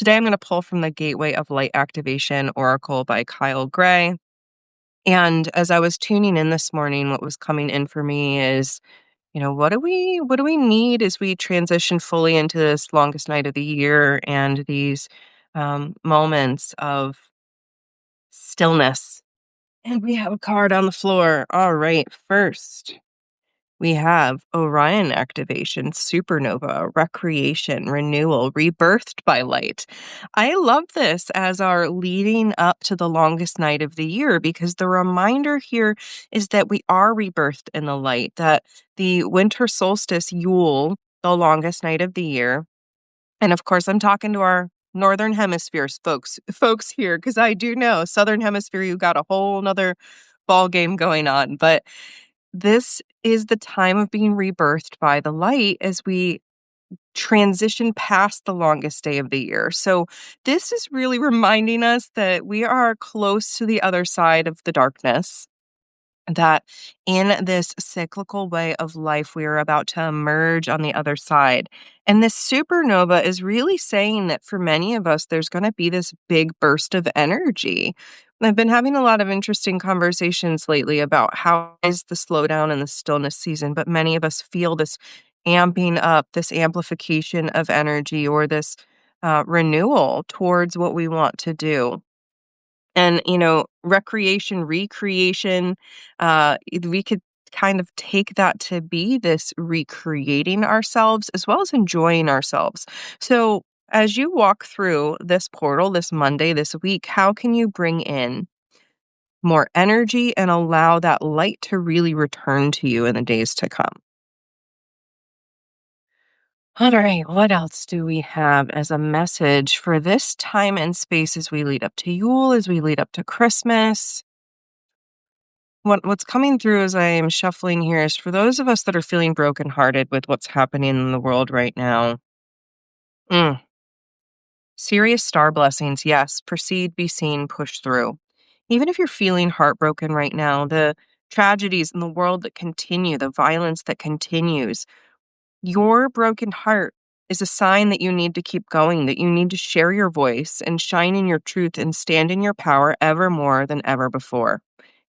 Today I'm going to pull from the Gateway of Light Activation Oracle by Kyle Gray. And as I was tuning in this morning, what was coming in for me is, what do we need as we transition fully into this longest night of the year and these moments of stillness. And we have a card on the floor. All right, first we have Orion activation, supernova, recreation, renewal, rebirthed by light. I love this as our leading up to the longest night of the year because the reminder here is that we are rebirthed in the light, that the winter solstice, Yule, the longest night of the year. And of course, I'm talking to our Northern Hemisphere folks here, because I do know Southern Hemisphere, you got a whole nother ball game going on. But this is the time of being rebirthed by the light as we transition past the longest day of the year. So this is really reminding us that we are close to the other side of the darkness, that in this cyclical way of life, we are about to emerge on the other side. And this supernova is really saying that for many of us, there's going to be this big burst of energy. I've been having a lot of interesting conversations lately about how is the slowdown and the stillness season, but many of us feel this amping up, this amplification of energy or this renewal towards what we want to do. And, recreation, recreation, we could kind of take that to be this recreating ourselves as well as enjoying ourselves. So, as you walk through this portal this Monday, this week, how can you bring in more energy and allow that light to really return to you in the days to come? All right, what else do we have as a message for this time and space as we lead up to Yule, as we lead up to Christmas? What's coming through as I am shuffling here is for those of us that are feeling brokenhearted with what's happening in the world right now. Mm, serious star blessings. Yes, proceed, be seen, push through. Even if you're feeling heartbroken right now, the tragedies in the world that continue, the violence that continues, your broken heart is a sign that you need to keep going, that you need to share your voice and shine in your truth and stand in your power ever more than ever before.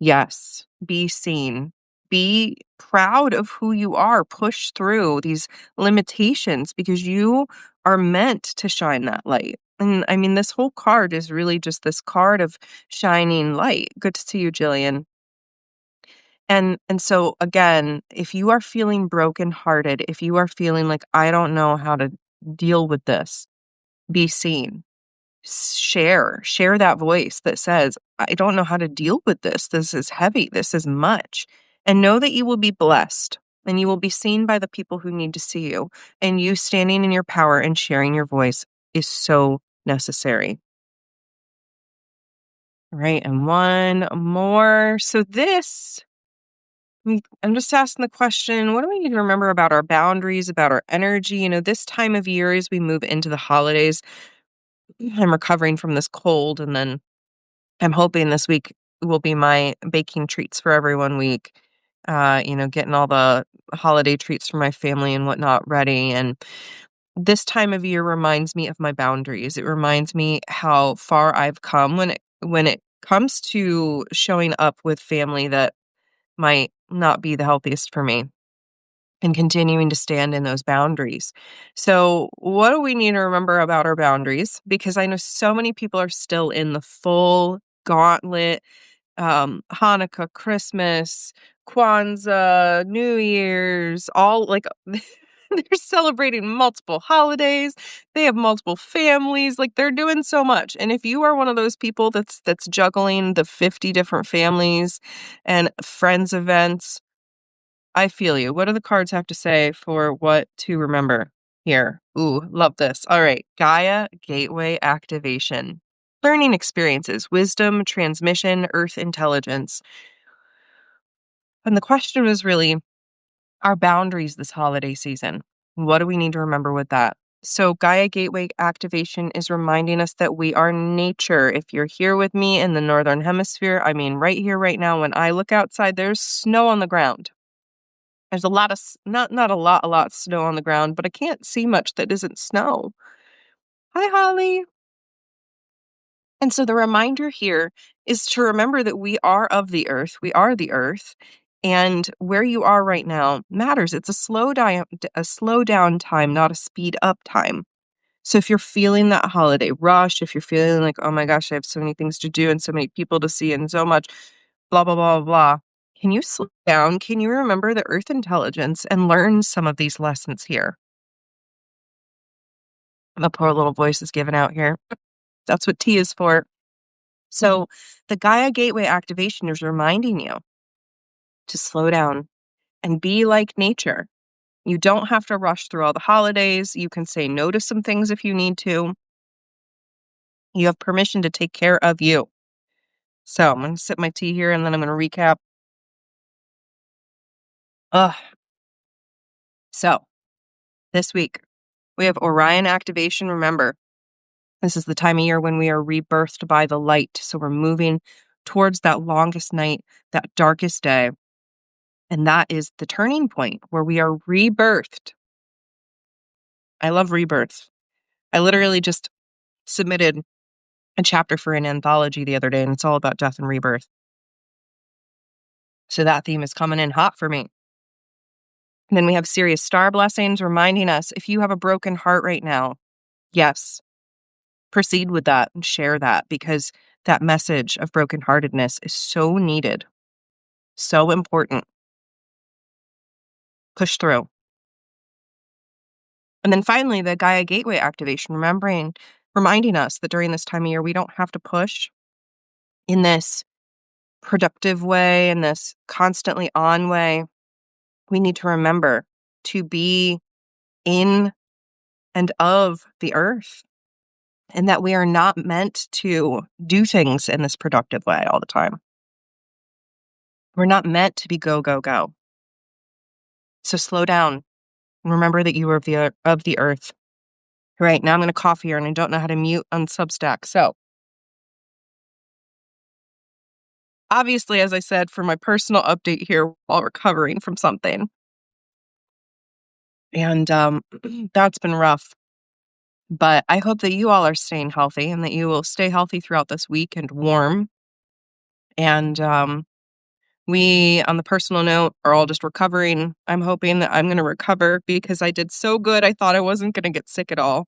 Yes, be seen. Be proud of who you are. Push through these limitations because you are meant to shine that light. And I mean, this whole card is really just this card of shining light. Good to see you, Jillian. And so again, if you are feeling brokenhearted, if you are feeling like I don't know how to deal with this, be seen. Share that voice that says, I don't know how to deal with this. This is heavy. This is much. And know that you will be blessed and you will be seen by the people who need to see you. And you standing in your power and sharing your voice is so necessary. All right. And one more. So I'm just asking the question, what do we need to remember about our boundaries, about our energy? This time of year as we move into the holidays, I'm recovering from this cold, and then I'm hoping this week will be my baking treats for everyone week. Getting all the holiday treats for my family and whatnot ready. And this time of year reminds me of my boundaries. It reminds me how far I've come when it comes to showing up with family that might not be the healthiest for me and continuing to stand in those boundaries. So, what do we need to remember about our boundaries? Because I know so many people are still in the full gauntlet, Hanukkah, Christmas, Kwanzaa, New Year's, all like they're celebrating multiple holidays. They have multiple families. Like they're doing so much. And if you are one of those people that's juggling the 50 different families and friends events, I feel you. What do the cards have to say for what to remember here? Ooh, love this. All right. Gaia Gateway Activation. Learning experiences, wisdom, transmission, earth intelligence. And the question was really our boundaries this holiday season. What do we need to remember with that? So, Gaia Gateway Activation is reminding us that we are nature. If you're here with me in the Northern Hemisphere, I mean, right here, right now, when I look outside, there's snow on the ground. There's a lot of not a lot snow on the ground, but I can't see much that isn't snow. Hi, Holly. And so the reminder here is to remember that we are of the earth. We are the earth. And where you are right now matters. It's a slow down time, not a speed up time. So if you're feeling that holiday rush, if you're feeling like, oh my gosh, I have so many things to do and so many people to see and so much blah, blah, blah, blah, can you slow down? Can you remember the earth intelligence and learn some of these lessons here? The poor little voice is given out here. That's what T is for. So the Gaia Gateway activation is reminding you to slow down and be like nature. You don't have to rush through all the holidays. You can say no to some things if you need to. You have permission to take care of you. So I'm going to sip my tea here and then I'm going to recap. Ugh. So this week we have Orion activation. Remember, this is the time of year when we are rebirthed by the light. So we're moving towards that longest night, that darkest day. And that is the turning point where we are rebirthed. I love rebirths. I literally just submitted a chapter for an anthology the other day, and it's all about death and rebirth. So that theme is coming in hot for me. And then we have Sirius star blessings reminding us if you have a broken heart right now, yes, proceed with that and share that because that message of brokenheartedness is so needed, so important. Push through. And then finally, the Gaia Gateway activation, reminding us that during this time of year, we don't have to push in this productive way, in this constantly on way. We need to remember to be in and of the earth and that we are not meant to do things in this productive way all the time. We're not meant to be go, go, go. So slow down and remember that you are of the earth. Right now I'm going to cough here and I don't know how to mute on Substack. So obviously, as I said, for my personal update here while recovering from something. And that's been rough. But I hope that you all are staying healthy and that you will stay healthy throughout this week and warm. And we, on the personal note, are all just recovering. I'm hoping that I'm going to recover because I did so good. I thought I wasn't going to get sick at all.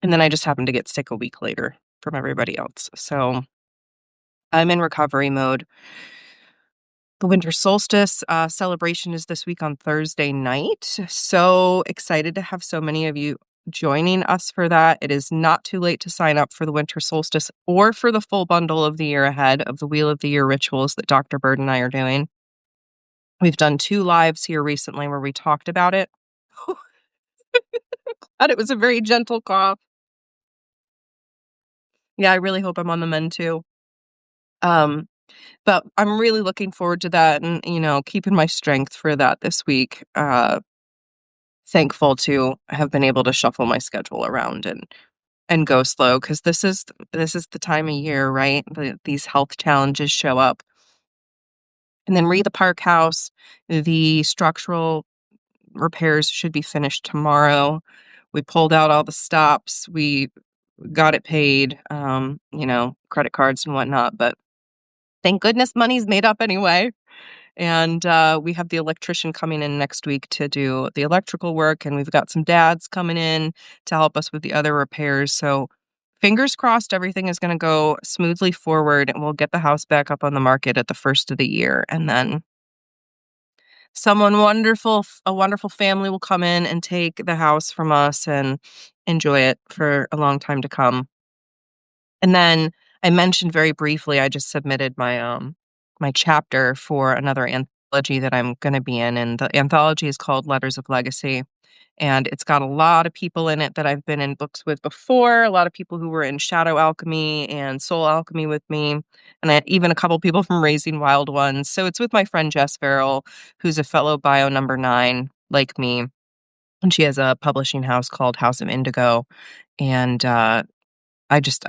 And then I just happened to get sick a week later from everybody else. So I'm in recovery mode. The winter solstice celebration is this week on Thursday night. So excited to have so many of you joining us for that. It is not too late to sign up for the winter solstice or for the full bundle of the year ahead of the Wheel of the Year rituals that Dr. Bird and I are doing. We've done 2 lives here recently where we talked about it. And it was a very gentle cough. Yeah, I really hope I'm on the mend too. But I'm really looking forward to that and, keeping my strength for that this week. Thankful to have been able to shuffle my schedule around and go slow because this is the time of year, right? These health challenges show up. And then the Park House, the structural repairs should be finished tomorrow. We pulled out all the stops. We got it paid, credit cards and whatnot. But thank goodness money's made up anyway. And we have the electrician coming in next week to do the electrical work. And we've got some dads coming in to help us with the other repairs. So fingers crossed, everything is going to go smoothly forward and we'll get the house back up on the market at the first of the year. And then a wonderful family will come in and take the house from us and enjoy it for a long time to come. And then I mentioned very briefly, I just submitted my chapter for another anthology that I'm going to be in, and the anthology is called Letters of Legacy. And it's got a lot of people in it that I've been in books with before, a lot of people who were in Shadow Alchemy and Soul Alchemy with me, and even a couple people from Raising Wild Ones. So it's with my friend Jess Farrell, who's a fellow Bio number 9, like me. And she has a publishing house called House of Indigo. And I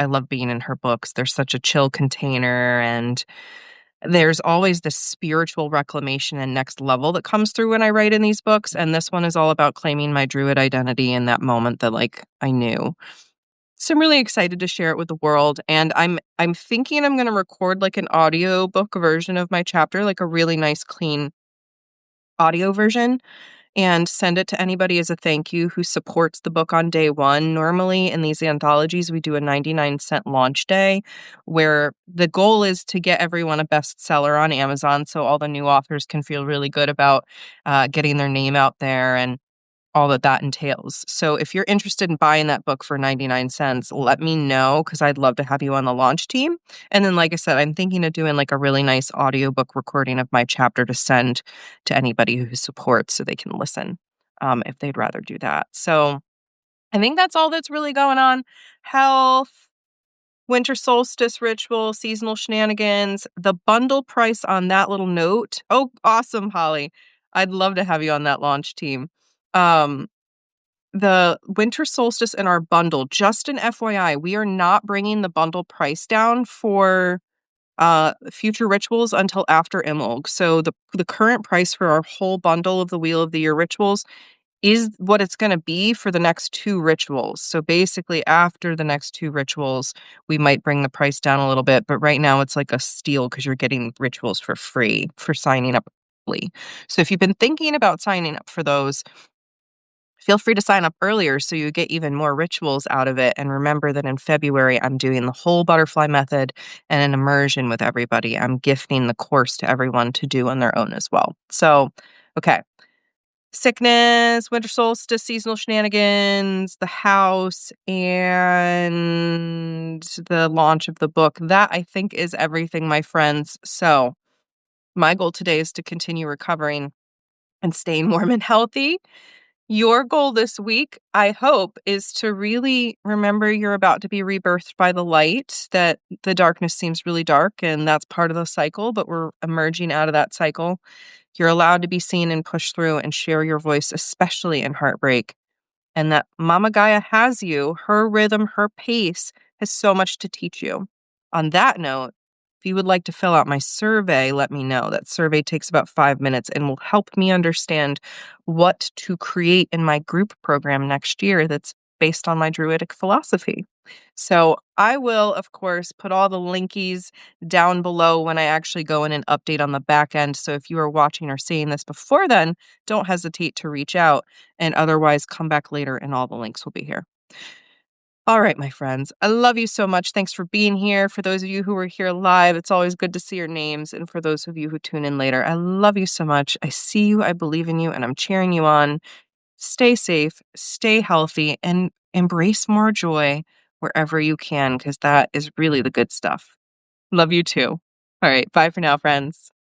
love being in her books. They're such a chill container, and there's always this spiritual reclamation and next level that comes through when I write in these books. And this one is all about claiming my druid identity in that moment that I knew. So I'm really excited to share it with the world, and I'm thinking I'm gonna record, like, an audiobook version of my chapter, like, a really nice, clean audio version, and send it to anybody as a thank you who supports the book on day 1. Normally, in these anthologies, we do a 99-cent launch day, where the goal is to get everyone a bestseller on Amazon so all the new authors can feel really good about, getting their name out there and all that that entails. So if you're interested in buying that book for 99 cents, let me know because I'd love to have you on the launch team. And then, like I said, I'm thinking of doing like a really nice audiobook recording of my chapter to send to anybody who supports so they can listen if they'd rather do that. So I think that's all that's really going on. Health, winter solstice ritual, seasonal shenanigans, the bundle price on that little note. Oh, awesome, Holly. I'd love to have you on that launch team. Um, the winter solstice in our bundle, just an FYI, we are not bringing the bundle price down for future rituals until after Imbolg. So the current price for our whole bundle of the Wheel of the Year rituals is what it's going to be for the next 2 rituals. So basically, after the next 2 rituals, we might bring the price down a little bit. But right now, it's like a steal because you're getting rituals for free for signing up early. So if you've been thinking about signing up for those, feel free to sign up earlier so you get even more rituals out of it. And remember that in February, I'm doing the whole butterfly method and an immersion with everybody. I'm gifting the course to everyone to do on their own as well. So, okay. Sickness, winter solstice, seasonal shenanigans, the house, and the launch of the book. That I think is everything, my friends. So, my goal today is to continue recovering and staying warm and healthy. Your goal this week, I hope, is to really remember you're about to be rebirthed by the light, that the darkness seems really dark, and that's part of the cycle, but we're emerging out of that cycle. You're allowed to be seen and push through and share your voice, especially in heartbreak, and that Mama Gaia has you. Her rhythm, her pace has so much to teach you. On that note, if you would like to fill out my survey, let me know. That survey takes about 5 minutes and will help me understand what to create in my group program next year that's based on my Druidic philosophy. So I will, of course, put all the linkies down below when I actually go in and update on the back end. So if you are watching or seeing this before then, don't hesitate to reach out, and otherwise come back later and all the links will be here. All right, my friends, I love you so much. Thanks for being here. For those of you who are here live, it's always good to see your names. And for those of you who tune in later, I love you so much. I see you, I believe in you, and I'm cheering you on. Stay safe, stay healthy, and embrace more joy wherever you can, because that is really the good stuff. Love you too. All right, bye for now, friends.